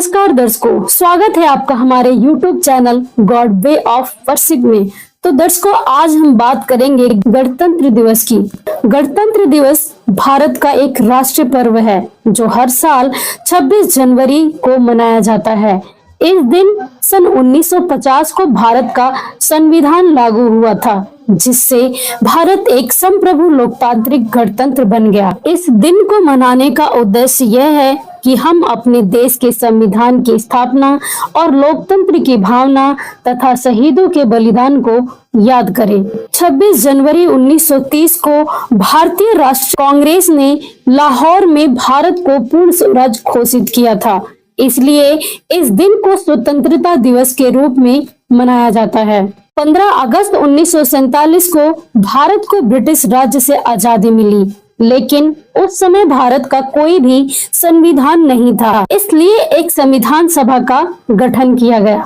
नमस्कार दर्शकों, स्वागत है आपका हमारे YouTube channel God way of worship में। तो दर्शकों, आज हम बात करेंगे गणतंत्र दिवस की। गणतंत्र दिवस भारत का एक राष्ट्रीय पर्व है जो हर साल 26 जनवरी को मनाया जाता है। इस दिन सन 1950 को भारत का संविधान लागू हुआ था, जिससे भारत एक संप्रभु लोकतांत्रिक गणतंत्र बन गया। इस दिन को मनाने का उद्देश्य यह है कि हम अपने देश के संविधान की स्थापना और लोकतंत्र की भावना तथा शहीदों के बलिदान को याद करें। 26 जनवरी 1930 को भारतीय राष्ट्रीय कांग्रेस ने लाहौर में भारत को पूर्ण स्वराज घोषित किया था, इसलिए इस दिन को स्वतंत्रता दिवस के रूप में मनाया जाता है। 15 अगस्त 1947 को भारत को ब्रिटिश राज्य से आजादी मिली, लेकिन उस समय भारत का कोई भी संविधान नहीं था, इसलिए एक संविधान सभा का गठन किया गया,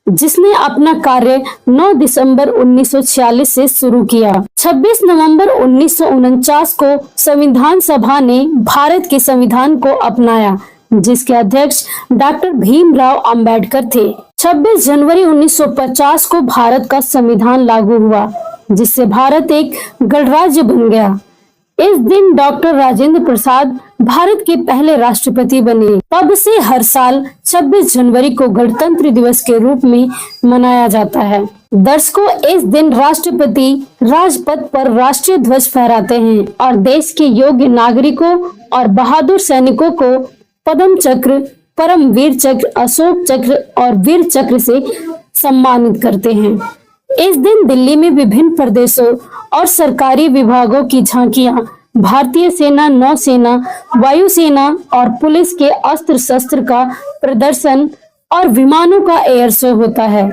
जिसने अपना कार्य 9 दिसंबर 1946 से शुरू किया। 26 नवंबर 1949 को संविधान सभा ने भारत के संविधान को अपनाया, जिसके अध्यक्ष डॉक्टर भीमराव अंबेडकर थे। 26 जनवरी 1950 को भारत का संविधान लागू हुआ, जिससे भारत एक गणराज्य बन गया। इस दिन डॉक्टर राजेंद्र प्रसाद भारत के पहले राष्ट्रपति बने। तब से हर साल 26 जनवरी को गणतंत्र दिवस के रूप में मनाया जाता है। दर्शकों, इस दिन राष्ट्रपति राजपथ पर राष्ट्रीय ध्वज फहराते हैं और देश के योग्य नागरिकों और बहादुर सैनिकों को पद्म चक्र, परमवीर चक्र, अशोक चक्र और वीर चक्र से सम्मानित करते हैं। इस दिन दिल्ली में विभिन्न प्रदेशों और सरकारी विभागों की झांकियां, भारतीय सेना, नौसेना, वायुसेना और पुलिस के अस्त्र शस्त्र का प्रदर्शन और विमानों का एयर शो होता है।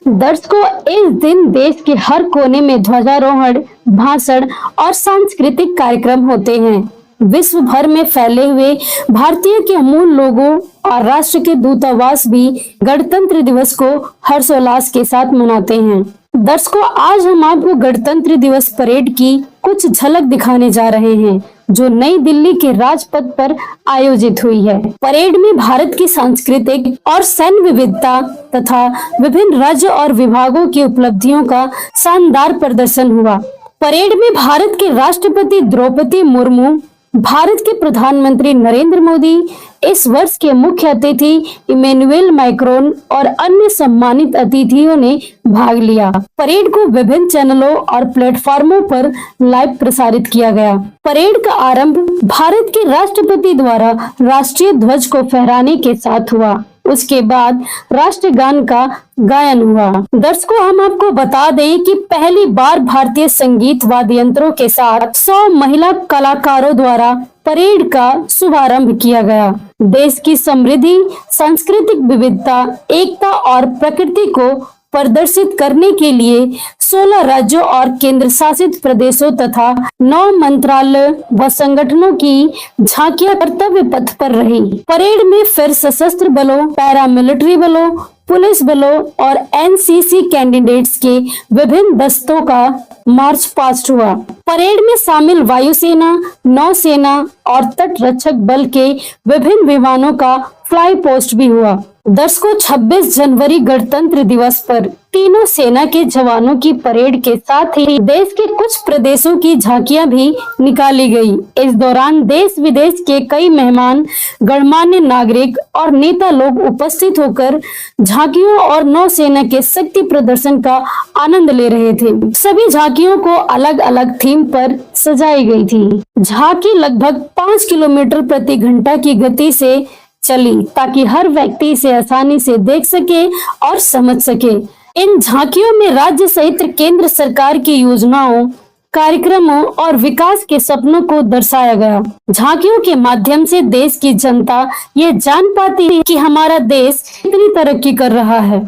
दर्शकों, इस दिन देश के हर कोने में ध्वजारोहण, भाषण और सांस्कृतिक कार्यक्रम होते हैं। विश्व भर में फैले हुए भारतीय के अमूल लोगों और राष्ट्र के दूतावास भी गणतंत्र दिवस को हर्षोल्लास के साथ मनाते हैं। दर्शकों, आज हम आपको गणतंत्र दिवस परेड की कुछ झलक दिखाने जा रहे हैं, जो नई दिल्ली के राजपथ पर आयोजित हुई है। परेड में भारत की सांस्कृतिक और सैन्य विविधता तथा विभिन्न राज्य और विभागों की उपलब्धियों का शानदार प्रदर्शन हुआ। परेड में भारत के राष्ट्रपति द्रौपदी मुर्मू, भारत के प्रधानमंत्री नरेंद्र मोदी, इस वर्ष के मुख्य अतिथि इमैनुअल मैक्रोन और अन्य सम्मानित अतिथियों ने भाग लिया। परेड को विभिन्न चैनलों और प्लेटफार्मों पर लाइव प्रसारित किया गया। परेड का आरंभ भारत के राष्ट्रपति द्वारा राष्ट्रीय ध्वज को फहराने के साथ हुआ। उसके बाद राष्ट्रगान का गायन हुआ। दर्शकों, हम आपको बता दें कि पहली बार भारतीय संगीत वाद्य यंत्रों के साथ 100 महिला कलाकारों द्वारा परेड का शुभारंभ किया गया। देश की समृद्धि, सांस्कृतिक विविधता, एकता और प्रकृति को प्रदर्शित करने के लिए 16 राज्यों और केंद्र शासित प्रदेशों तथा 9 मंत्रालय व संगठनों की झांकियां कर्तव्य पथ पर रही। परेड में फिर सशस्त्र बलों, पैरामिलिट्री बलों, पुलिस बलों और एनसीसी कैंडिडेट्स के विभिन्न दस्तों का मार्च पास्ट हुआ। परेड में शामिल वायुसेना, नौसेना और तट रक्षक बल के विभिन्न विमानों का फ्लाई पोस्ट भी हुआ। दर्शकों, 26 जनवरी गणतंत्र दिवस पर तीनों सेना के जवानों की परेड के साथ ही देश के कुछ प्रदेशों की झांकियां भी निकाली गई। इस दौरान देश विदेश के कई मेहमान, गणमान्य नागरिक और नेता लोग उपस्थित होकर झांकियों और नौसेना के शक्ति प्रदर्शन का आनंद ले रहे थे। सभी झांकियों को अलग अलग थीम पर सजाई गई थी। झांकी लगभग 5 किलोमीटर प्रति घंटा की गति से चली, ताकि हर व्यक्ति इसे आसानी से देख सके और समझ सके। इन झांकियों में राज्य सहित केंद्र सरकार की योजनाओं, कार्यक्रमों और विकास के सपनों को दर्शाया गया। झांकियों के माध्यम से देश की जनता ये जान पाती है कि हमारा देश कितनी तरक्की कर रहा है।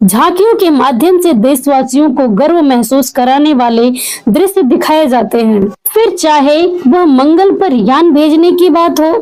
झांकियों के माध्यम से देशवासियों को गर्व महसूस कराने वाले दृश्य दिखाए जाते हैं। फिर चाहे वह मंगल पर यान भेजने की बात हो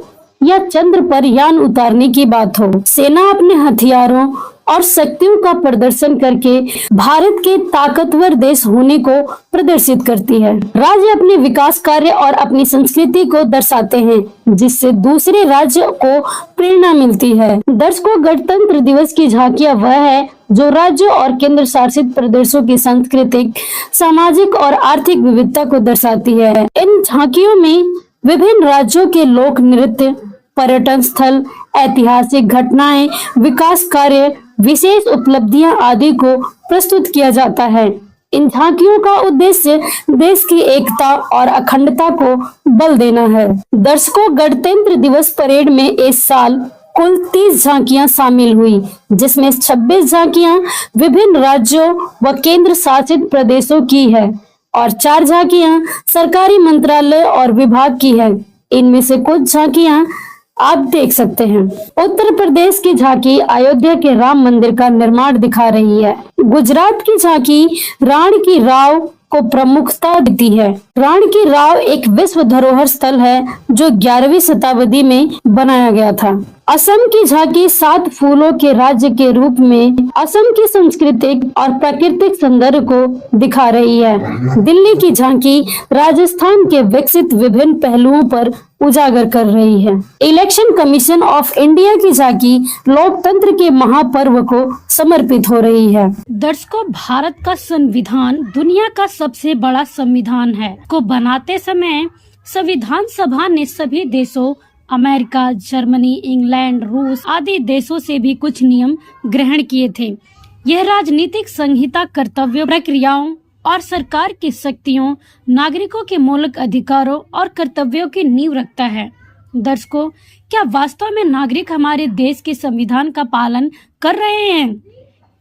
या चंद्र पर यान उतारने की बात हो, सेना अपने हथियारों और शक्तियों का प्रदर्शन करके भारत के ताकतवर देश होने को प्रदर्शित करती है। राज्य अपने विकास कार्य और अपनी संस्कृति को दर्शाते हैं, जिससे दूसरे राज्यों को प्रेरणा मिलती है। दर्शकों, गणतंत्र दिवस की झांकियां वह है जो राज्यों और केंद्र शासित प्रदेशों की सांस्कृतिक, सामाजिक और आर्थिक विविधता को दर्शाती है। इन झांकियों में विभिन्न राज्यों के लोक नृत्य, पर्यटन स्थल, ऐतिहासिक घटनाएं, विकास कार्य, विशेष उपलब्धियां आदि को प्रस्तुत किया जाता है। इन झांकियों का उद्देश्य देश की एकता और अखंडता को बल देना है। दर्शकों, गणतंत्र दिवस परेड में इस साल कुल 30 झांकियां शामिल हुई, जिसमें 26 झांकियां विभिन्न राज्यों व केंद्र शासित प्रदेशों की है और 4 झांकियां सरकारी मंत्रालय और विभाग की है। इनमें से कुछ झांकियां आप देख सकते हैं। उत्तर प्रदेश की झांकी अयोध्या के राम मंदिर का निर्माण दिखा रही है। गुजरात की झांकी राण की राव को प्रमुखता देती है। राण की राव एक विश्व धरोहर स्थल है जो 11वीं शताब्दी में बनाया गया था। असम की झांकी 7 फूलों के राज्य के रूप में असम की सांस्कृतिक और प्राकृतिक सौंदर्य को दिखा रही है। दिल्ली की झांकी राजस्थान के विकसित विभिन्न पहलुओं पर उजागर कर रही है। इलेक्शन कमीशन ऑफ इंडिया की झांकी लोकतंत्र के महापर्व को समर्पित हो रही है। दर्शकों, भारत का संविधान दुनिया का सबसे बड़ा संविधान है। को बनाते समय संविधान सभा ने सभी देशों अमेरिका, जर्मनी, इंग्लैंड, रूस आदि देशों से भी कुछ नियम ग्रहण किए थे। यह राजनीतिक संहिता कर्तव्यों, प्रक्रियाओं और सरकार की शक्तियों, नागरिकों के मौलिक अधिकारों और कर्तव्यों की नींव रखता है। दर्शकों, क्या वास्तव में नागरिक हमारे देश के संविधान का पालन कर रहे हैं?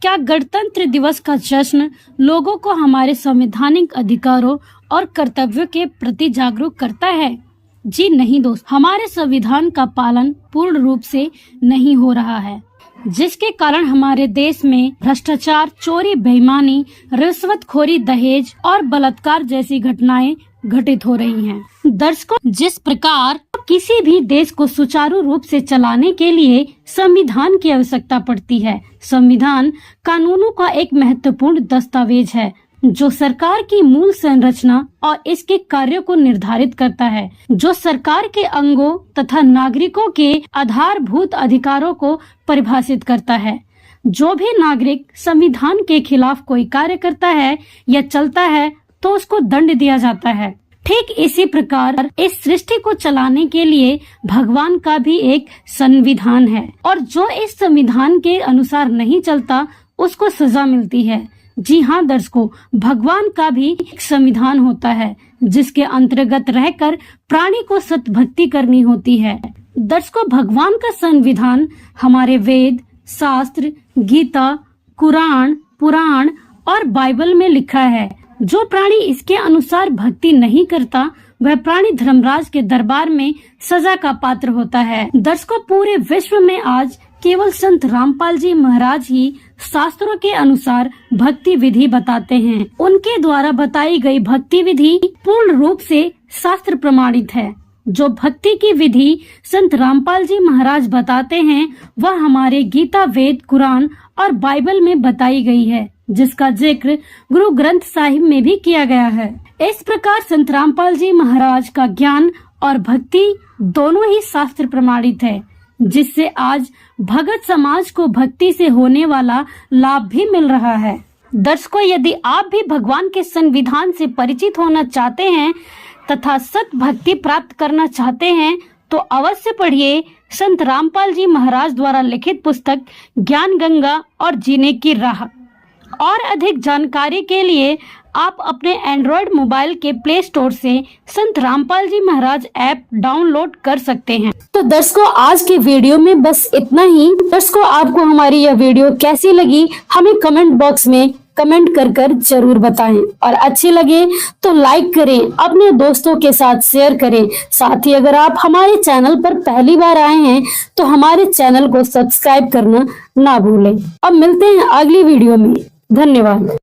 क्या गणतंत्र दिवस का जश्न लोगों को हमारे संवैधानिक अधिकारों और कर्तव्यों के प्रति जागरूक करता है? जी नहीं दोस्त, हमारे संविधान का पालन पूर्ण रूप से नहीं हो रहा है, जिसके कारण हमारे देश में भ्रष्टाचार, चोरी, बेईमानी, रिश्वतखोरी, दहेज और बलात्कार जैसी घटनाएं घटित हो रही हैं। दर्शकों, जिस प्रकार किसी भी देश को सुचारू रूप से चलाने के लिए संविधान की आवश्यकता पड़ती है। संविधान कानूनों का एक महत्वपूर्ण दस्तावेज है जो सरकार की मूल संरचना और इसके कार्यों को निर्धारित करता है, जो सरकार के अंगों तथा नागरिकों के आधारभूत अधिकारों को परिभाषित करता है। जो भी नागरिक संविधान के खिलाफ कोई कार्य करता है या चलता है तो उसको दंड दिया जाता है। ठीक इसी प्रकार इस सृष्टि को चलाने के लिए भगवान का भी एक संविधान है और जो इस संविधान के अनुसार नहीं चलता उसको सजा मिलती है। जी हाँ दर्शकों, भगवान का भी एक संविधान होता है जिसके अंतर्गत रहकर प्राणी को सतभक्ति करनी होती है। दर्शकों, भगवान का संविधान हमारे वेद, शास्त्र, गीता, कुरान, पुराण और बाइबल में लिखा है। जो प्राणी इसके अनुसार भक्ति नहीं करता वह प्राणी धर्मराज के दरबार में सजा का पात्र होता है। दर्शकों, पूरे विश्व में आज केवल संत रामपाल जी महाराज ही शास्त्रों के अनुसार भक्ति विधि बताते हैं। उनके द्वारा बताई गई भक्ति विधि पूर्ण रूप से शास्त्र प्रमाणित है। जो भक्ति की विधि संत रामपाल जी महाराज बताते हैं वह हमारे गीता, वेद, कुरान और बाइबल में बताई गई है, जिसका जिक्र गुरु ग्रंथ साहिब में भी किया गया है। इस प्रकार संत रामपाल जी महाराज का ज्ञान और भक्ति दोनों ही शास्त्र प्रमाणित है, जिससे आज भगत समाज को भक्ति से होने वाला लाभ भी मिल रहा है। दर्शकों, यदि आप भी भगवान के संविधान से परिचित होना चाहते हैं तथा सत भक्ति प्राप्त करना चाहते हैं तो अवश्य पढ़िए संत रामपाल जी महाराज द्वारा लिखित पुस्तक ज्ञान गंगा और जीने की राह। और अधिक जानकारी के लिए आप अपने एंड्रॉयड मोबाइल के प्ले स्टोर से संत रामपाल जी महाराज ऐप डाउनलोड कर सकते हैं। तो दर्शकों, आज के वीडियो में बस इतना ही। दर्शकों, आपको हमारी यह वीडियो कैसी लगी हमें कमेंट बॉक्स में कमेंट कर जरूर बताएं और अच्छी लगे तो लाइक करें, अपने दोस्तों के साथ शेयर करें। साथ ही अगर आप हमारे चैनल पर पहली बार आए हैं तो हमारे चैनल को सब्सक्राइब करना ना भूलें। अब मिलते हैं अगली वीडियो में। धन्यवाद।